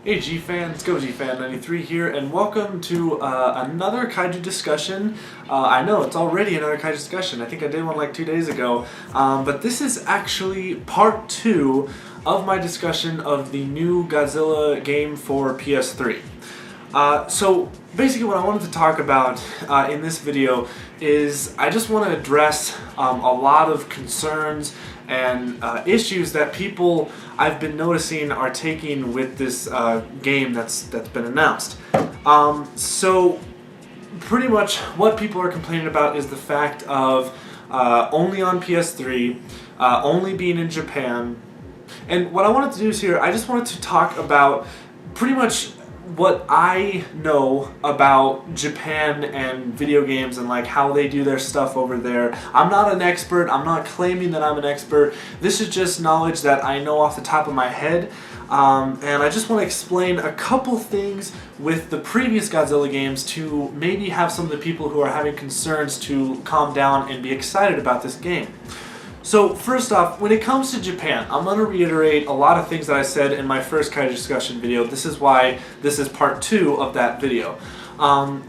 Hey G-Fans, GoGFan93 here, and welcome to another Kaiju discussion. I know, it's already another Kaiju discussion. I think I did one like 2 days ago. But this is actually part 2 of my discussion of the new Godzilla game for PS3. So basically what I wanted to talk about in this video is I just want to address a lot of concerns and issues that people I've been noticing are taking with this game that's been announced. So pretty much what people are complaining about is the fact of only on PS3, only being in Japan. And what I wanted to do is here, I just wanted to talk about pretty much what I know about Japan and video games and like how they do their stuff over there. I'm not an expert, I'm not claiming that I'm an expert. This is just knowledge that I know off the top of my head. And I just want to explain a couple things with the previous Godzilla games to maybe have some of the people who are having concerns to calm down and be excited about this game. So first off, when it comes to Japan, I'm going to reiterate a lot of things that I said in my first Kaiju discussion video. This is why this is part 2 of that video.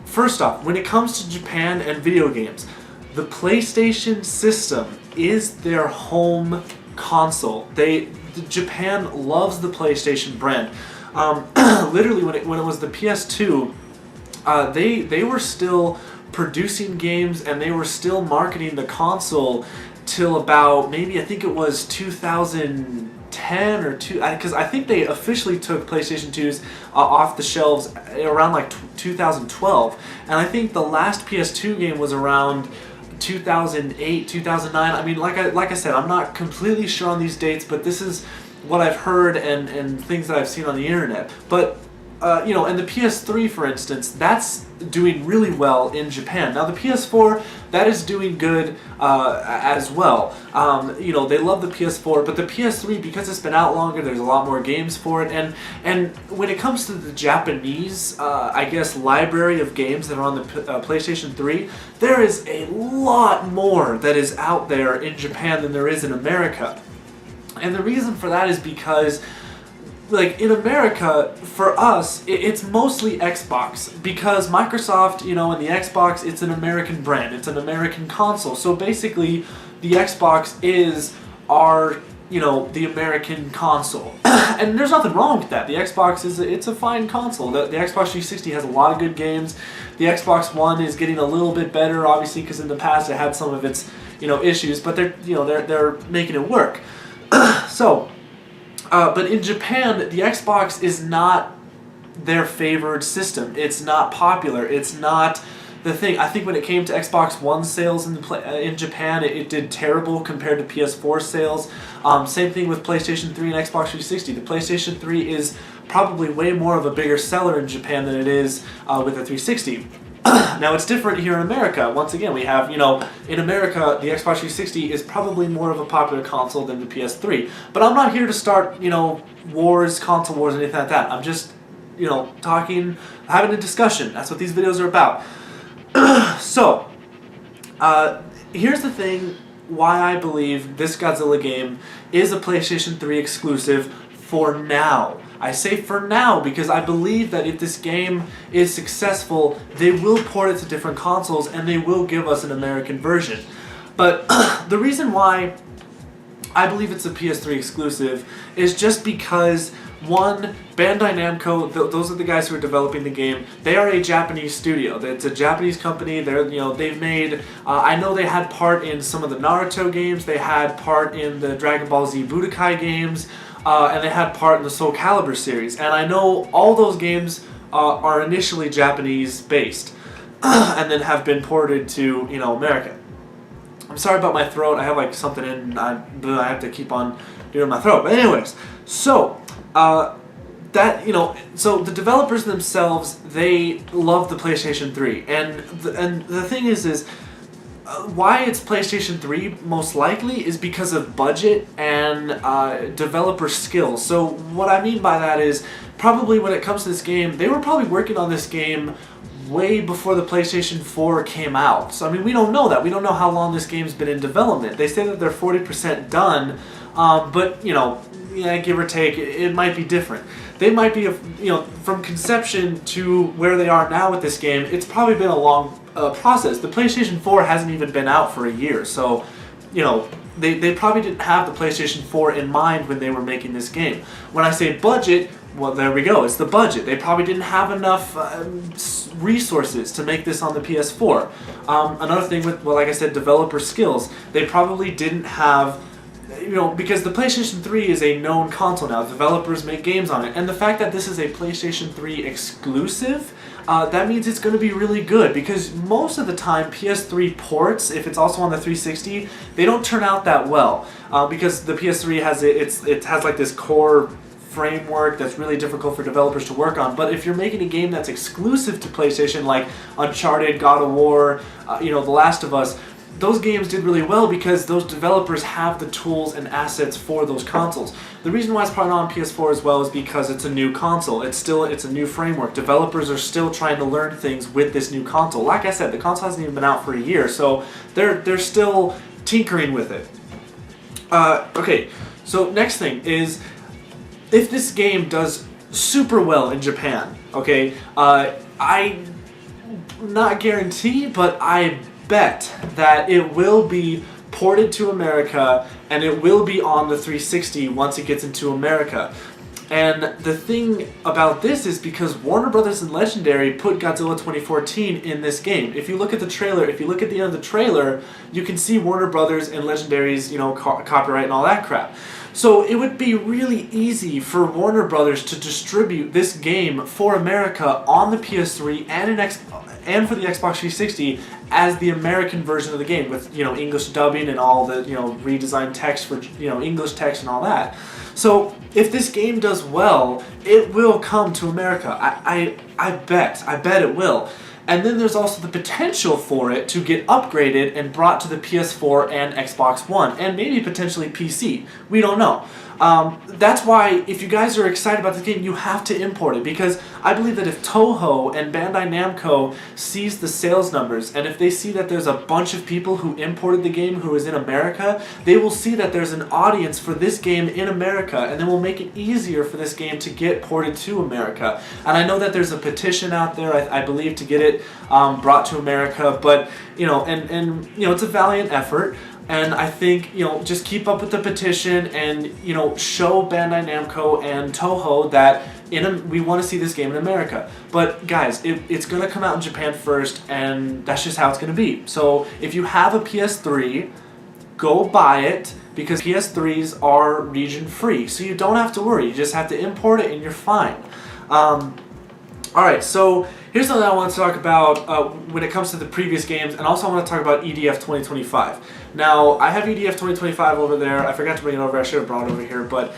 First off, when it comes to Japan and video games, the PlayStation system is their home console. Japan loves the PlayStation brand. Literally, when it was the PS2, they were still producing games and they were still marketing the console till about maybe I think it was 2010 or because I think they officially took PlayStation 2s off the shelves around like 2012, and I think the last PS2 game was around 2008, 2009. I mean, like I said, I'm not completely sure on these dates, but this is what I've heard and things that I've seen on the internet. But you know, and the PS3, for instance, that's doing really well in Japan. Now the PS4, that is doing good as well. You know, they love the PS4, but the PS3, because it's been out longer, there's a lot more games for it. And when it comes to the Japanese, I guess, library of games that are on the PlayStation 3, there is a lot more that is out there in Japan than there is in America. And the reason for that is because, like, in America, for us, it's mostly Xbox, because Microsoft, you know, and the Xbox, it's an American brand, it's an American console. So basically, the Xbox is our, you know, the American console. And there's nothing wrong with that. The Xbox it's a fine console. The Xbox 360 has a lot of good games. The Xbox One is getting a little bit better, obviously, because in the past it had some of its, you know, issues, but they're making it work. So, but in Japan, the Xbox is not their favored system. It's not popular. It's not the thing. I think when it came to Xbox One sales in Japan, it did terrible compared to PS4 sales. Same thing with PlayStation 3 and Xbox 360. The PlayStation 3 is probably way more of a bigger seller in Japan than it is with the 360. Now it's different here in America. Once again, we have, you know, in America, the Xbox 360 is probably more of a popular console than the PS3. But I'm not here to start, you know, console wars, anything like that. I'm just, you know, having a discussion. That's what these videos are about. So, here's the thing why I believe this Godzilla game is a PlayStation 3 exclusive for now. I say for now because I believe that if this game is successful, they will port it to different consoles and they will give us an American version. But the reason why I believe it's a PS3 exclusive is just because, one, Bandai Namco, those are the guys who are developing the game. They are a Japanese studio. It's a Japanese company. They've made. I know they had part in some of the Naruto games. They had part in the Dragon Ball Z Budokai games. And they had part in the Soul Calibur series. And I know all those games are initially Japanese based and then have been ported to, you know, America. I'm sorry about my throat. I have like something in. I have to keep on doing my throat. But anyways, so that, you know, so the developers themselves, they love the PlayStation 3, and the thing is why it's PlayStation 3 most likely is because of budget and developer skills. So what I mean by that is, probably when it comes to this game, they were probably working on this game way before the PlayStation 4 came out. So I mean, we don't know that. We don't know how long this game's been in development. They say that they're 40% done, but you know, yeah, give or take, it might be different. They might be, from conception to where they are now with this game, it's probably been a long process. The PlayStation 4 hasn't even been out for a year, so, they probably didn't have the PlayStation 4 in mind when they were making this game. When I say budget, well, there we go. It's the budget. They probably didn't have enough resources to make this on the PS4. Another thing with, well, like I said, developer skills. They probably didn't have, because the PlayStation 3 is a known console now. Developers make games on it. And the fact that this is a PlayStation 3 exclusive, that means it's going to be really good, because most of the time PS3 ports, if it's also on the 360, they don't turn out that well, because the PS3 has it has like this core framework that's really difficult for developers to work on. But if you're making a game that's exclusive to PlayStation, like Uncharted, God of War, The Last of Us, those games did really well because those developers have the tools and assets for those consoles. The reason why it's probably not on PS4 as well is because it's a new console. It's a new framework. Developers are still trying to learn things with this new console. Like I said, the console hasn't even been out for a year, so they're still tinkering with it. Okay, so next thing is, if this game does super well in Japan, okay, I not guarantee, but I bet that it will be ported to America and it will be on the 360 once it gets into America. And the thing about this is because Warner Brothers and Legendary put Godzilla 2014 in this game. If you look at the trailer, if you look at the end of the trailer, you can see Warner Brothers and Legendary's, copyright and all that crap. So it would be really easy for Warner Brothers to distribute this game for America on the PS3 and for the Xbox 360 as the American version of the game with, English dubbing and all the, redesigned text for, English text and all that. So if this game does well, it will come to America. I bet it will. And then there's also the potential for it to get upgraded and brought to the PS4 and Xbox One, and maybe potentially PC. We don't know. That's why, if you guys are excited about this game, you have to import it, because I believe that if Toho and Bandai Namco sees the sales numbers, and if they see that there's a bunch of people who imported the game who is in America, they will see that there's an audience for this game in America, and then will make it easier for this game to get ported to America. And I know that there's a petition out there, I believe, to get it brought to America, but, it's a valiant effort. And I think, just keep up with the petition and, show Bandai Namco and Toho that we want to see this game in America. But guys, it's going to come out in Japan first, and that's just how it's going to be. So if you have a PS3, go buy it, because PS3s are region free. So you don't have to worry. You just have to import it and you're fine. Alright, so here's something I want to talk about when it comes to the previous games, and also I want to talk about EDF 2025. Now, I have EDF 2025 over there. I forgot to bring it over. I should have brought it over here. But,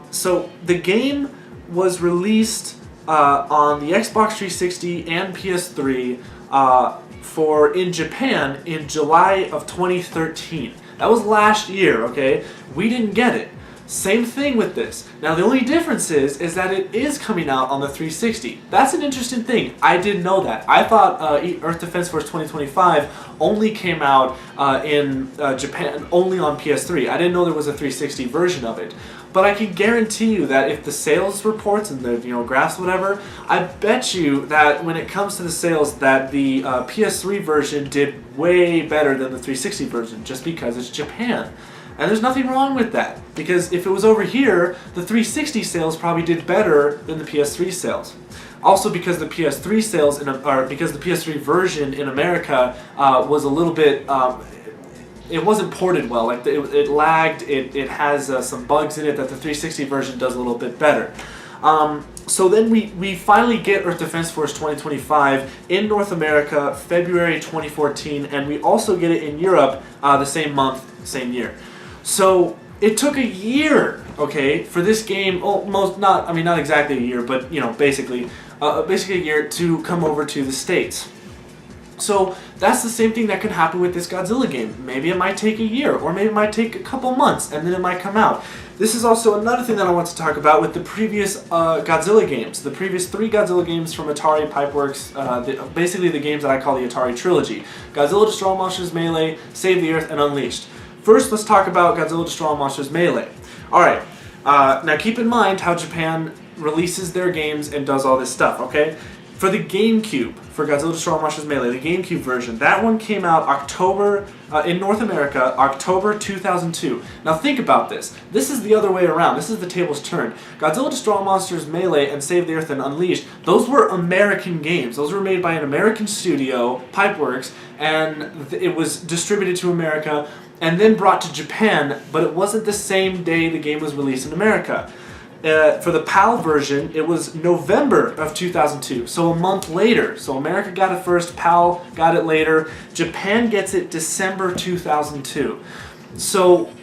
so the game was released on the Xbox 360 and PS3 in Japan in July of 2013. That was last year, okay? We didn't get it. Same thing with this. Now the only difference is that it is coming out on the 360. That's an interesting thing. I didn't know that. I thought Earth Defense Force 2025 only came out in Japan, only on PS3. I didn't know there was a 360 version of it. But I can guarantee you that if the sales reports and the graphs, whatever, I bet you that when it comes to the sales, that the PS3 version did way better than the 360 version, just because it's Japan. And there's nothing wrong with that, because if it was over here, the 360 sales probably did better than the PS3 sales. Also, because the PS3 sales, because the PS3 version in America was a little bit, it wasn't ported well. Like it lagged. It has some bugs in it that the 360 version does a little bit better. So then we finally get Earth Defense Force 2025 in North America, February 2014, and we also get it in Europe the same month, same year. So it took a year, okay, for this game, not exactly a year, but basically a year to come over to the States. So that's the same thing that could happen with this Godzilla game. Maybe it might take a year, or maybe it might take a couple months, and then it might come out. This is also another thing that I want to talk about with the previous Godzilla games. The previous 3 Godzilla games from Atari Pipeworks, basically the games that I call the Atari Trilogy. Godzilla Destroy All Monsters Melee, Save the Earth, and Unleashed. First, let's talk about Godzilla Destroy All Monsters Melee. Alright, Now keep in mind how Japan releases their games and does all this stuff, okay? For the GameCube, for Godzilla Destroy All Monsters Melee, the GameCube version, that one came out in North America, October 2002. Now think about this. This is the other way around. This is the tables turned. Godzilla Destroy All Monsters Melee and Save the Earth and Unleashed, those were American games. Those were made by an American studio, Pipeworks, and it was distributed to America and then brought to Japan, but it wasn't the same day the game was released in America. For the PAL version, it was November of 2002, so a month later. So America got it first, PAL got it later, Japan gets it December 2002. So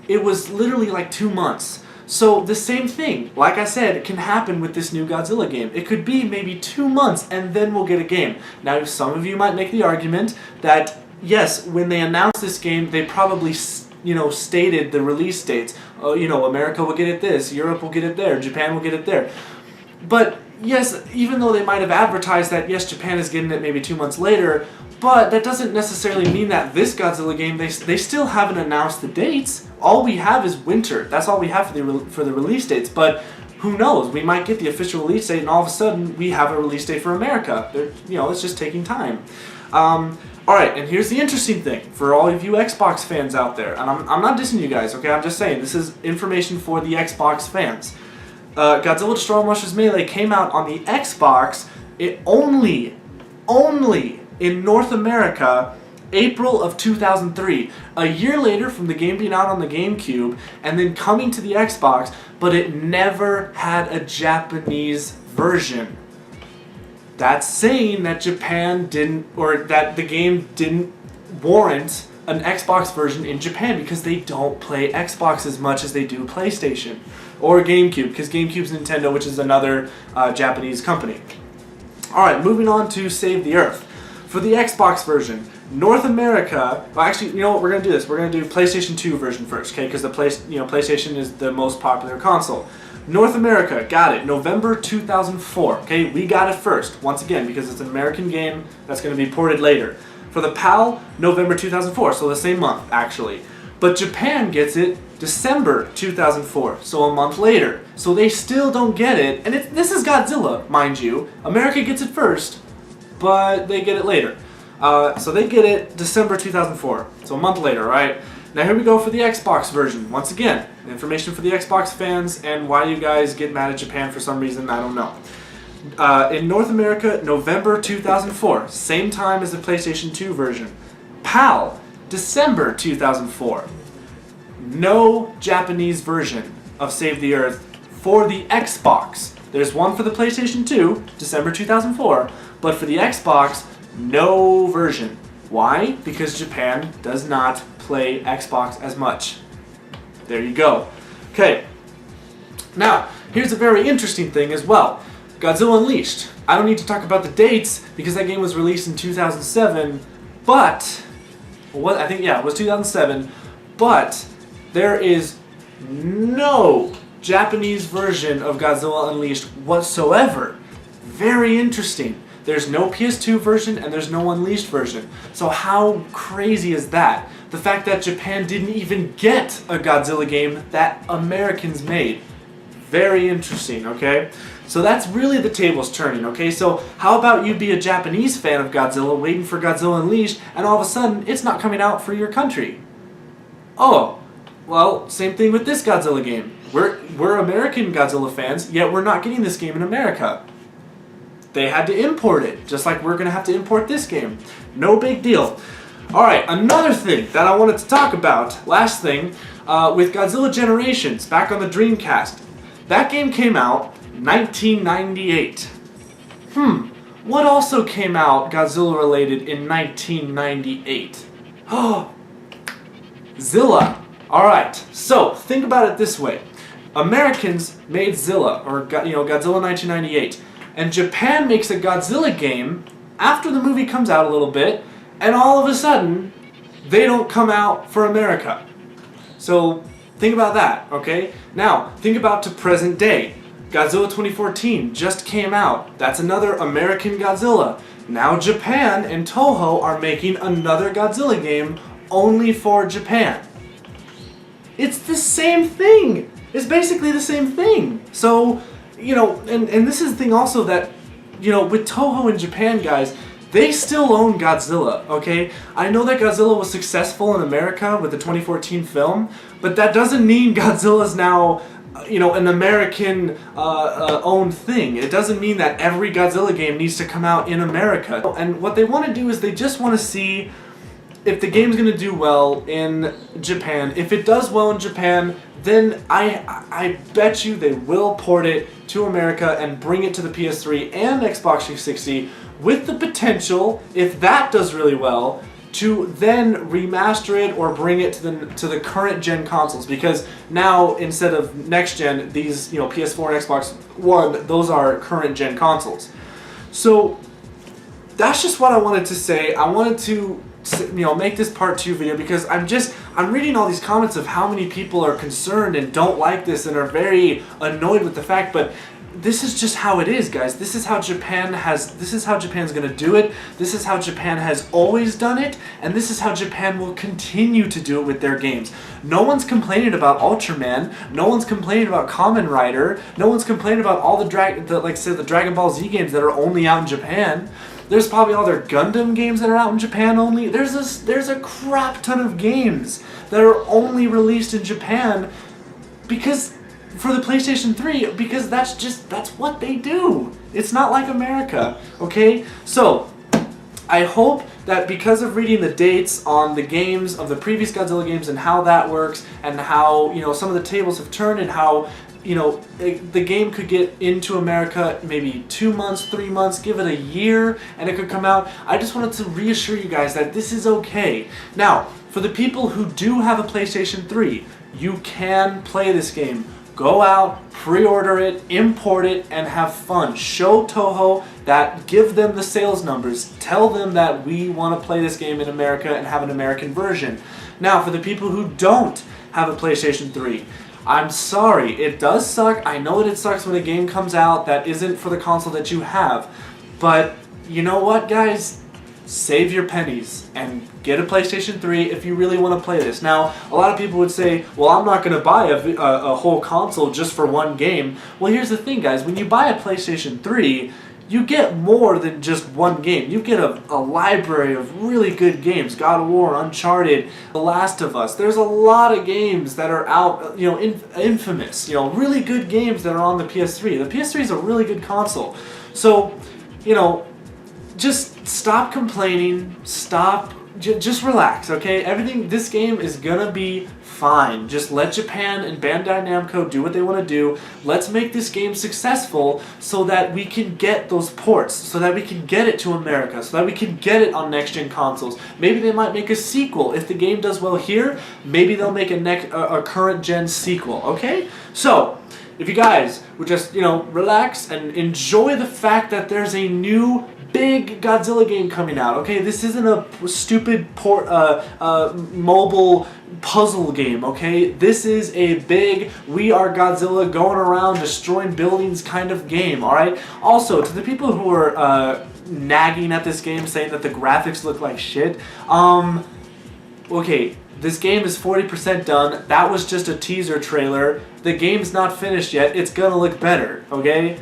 it was literally like 2 months. So the same thing, like I said, can happen with this new Godzilla game. It could be maybe 2 months and then we'll get a game. Now some of you might make the argument that yes, when they announced this game, they probably stated the release dates. Oh, America will get it this, Europe will get it there, Japan will get it there. But yes, even though they might have advertised that yes, Japan is getting it maybe 2 months later, but that doesn't necessarily mean that this Godzilla game, they still haven't announced the dates. All we have is winter. That's all we have for the release dates. But who knows? We might get the official release date, and all of a sudden we have a release date for America. It's just taking time. Alright, and here's the interesting thing for all of you Xbox fans out there, and I'm not dissing you guys, okay? I'm just saying, this is information for the Xbox fans. Godzilla Destroy All Monsters Melee came out on the Xbox only in North America, April of 2003. A year later from the game being out on the GameCube, and then coming to the Xbox, but it never had a Japanese version. That's saying that Japan didn't, or that the game didn't warrant an Xbox version in Japan because they don't play Xbox as much as they do PlayStation or GameCube, because GameCube's Nintendo, which is another Japanese company. Alright, moving on to Save the Earth. For the Xbox version, North America, well actually, you know what, we're going to do this. We're going to do PlayStation 2 version first, okay, because PlayStation is the most popular console. North America, got it, November 2004. Okay, we got it first, once again, because it's an American game that's going to be ported later. For the PAL, November 2004, so the same month, actually. But Japan gets it December 2004, so a month later. So they still don't get it, and this is Godzilla, mind you. America gets it first, but they get it later. So they get it December 2004, so a month later, right? Now here we go for the Xbox version. Once again, information for the Xbox fans and why you guys get mad at Japan for some reason, I don't know. In North America, November 2004, same time as the PlayStation 2 version. PAL, December 2004. No Japanese version of Save the Earth for the Xbox. There's one for the PlayStation 2, December 2004, but for the Xbox, no version. Why? Because Japan does not play Xbox as much. There you go. Okay. Now, here's a very interesting thing as well. Godzilla Unleashed. I don't need to talk about the dates because that game was released in 2007, but it was 2007, but there is no Japanese version of Godzilla Unleashed whatsoever. Very interesting. There's no PS2 version and there's no Unleashed version. So how crazy is that? The fact that Japan didn't even get a Godzilla game that Americans made. Very interesting, okay? So that's really the tables turning, okay? So how about you be a Japanese fan of Godzilla waiting for Godzilla Unleashed and all of a sudden it's not coming out for your country? Oh, well, same thing with this Godzilla game. We're American Godzilla fans, yet we're not getting this game in America. They had to import it, just like we're going to have to import this game. No big deal. Alright, another thing that I wanted to talk about, last thing, with Godzilla Generations, back on the Dreamcast. That game came out 1998. What also came out Godzilla related in 1998? Oh, Zilla. Alright, so think about it this way. Americans made Zilla, or Godzilla 1998. And Japan makes a Godzilla game after the movie comes out a little bit, and all of a sudden, they don't come out for America. So, think about that, okay? Now, think about to present day. Godzilla 2014 just came out. That's another American Godzilla. Now Japan and Toho are making another Godzilla game only for Japan. It's the same thing! is basically the same thing. So, you know, and this is the thing also that, you know, with Toho in Japan, guys, they still own Godzilla, okay? I know that Godzilla was successful in America with the 2014 film, but that doesn't mean Godzilla's now, you know, an American owned thing. It doesn't mean that every Godzilla game needs to come out in America. And what they want to do is they just want to see if the game's going to do well in Japan. If it does well in Japan, then I bet you they will port it to America and bring it to the PS3 and Xbox 360 with the potential, if that does really well, to then remaster it or bring it to the current gen consoles, because now instead of next gen, these, you know, PS4 and Xbox One, those are current gen consoles. So that's just what I wanted to say. I wanted to, you know, make this part 2 video because I'm reading all these comments of how many people are concerned and don't like this and are very annoyed with the fact, but this is just how it is, guys. This is how Japan's gonna do it. This is how Japan has always done it, and this is how Japan will continue to do it with their games. No one's complaining about Ultraman. No one's complaining about Kamen Rider. No one's complaining about all the Dragon Ball Z games that are only out in Japan. There's probably all their Gundam games that are out in Japan only. There's a crap ton of games that are only released in Japan because for the PlayStation 3, because that's what they do. It's not like America, okay? So, I hope that because of reading the dates on the games of the previous Godzilla games and how that works and how, you know, some of the tables have turned and how, you know, the game could get into America maybe 2 months, 3 months, give it a year, and it could come out. I just wanted to reassure you guys that this is okay. Now, for the people who do have a PlayStation 3, you can play this game. Go out, pre-order it, import it, and have fun. Show Toho that, give them the sales numbers. Tell them that we want to play this game in America and have an American version. Now, for the people who don't have a PlayStation 3, I'm sorry, it does suck. I know that it sucks when a game comes out that isn't for the console that you have. But you know what, guys? Save your pennies and get a PlayStation 3 if you really want to play this. Now, a lot of people would say, well, I'm not going to buy a whole console just for one game. Well, here's the thing, guys. When you buy a PlayStation 3, you get more than just one game. You get a library of really good games. God of War, Uncharted, The Last of Us. There's a lot of games that are out, you know, infamous, you know, really good games that are on the PS3. The PS3 is a really good console. So, you know, just stop complaining, just relax, okay? This game is gonna be fine. Just let Japan and Bandai Namco do what they want to do. Let's make this game successful so that we can get those ports, so that we can get it to America, so that we can get it on next-gen consoles. Maybe they might make a sequel. If the game does well here, maybe they'll make a current-gen sequel, okay? So, if you guys would just, you know, relax and enjoy the fact that there's a new big Godzilla game coming out, okay? This isn't a stupid mobile puzzle game, okay? This is a big, we are Godzilla going around destroying buildings kind of game, alright? Also, to the people who are nagging at this game, saying that the graphics look like shit, okay, this game is 40% done. That was just a teaser trailer. The game's not finished yet. It's gonna look better, okay?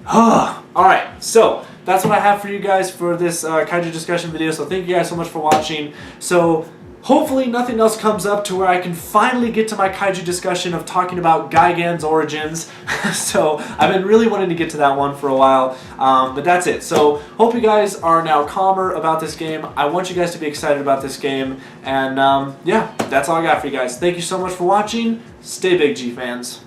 Alright, so that's what I have for you guys for this Kaiju discussion video, so thank you guys so much for watching. So, hopefully nothing else comes up to where I can finally get to my Kaiju discussion of talking about Gigan's origins. So, I've been really wanting to get to that one for a while, but that's it. So, hope you guys are now calmer about this game. I want you guys to be excited about this game, and yeah, that's all I got for you guys. Thank you so much for watching. Stay big, G fans.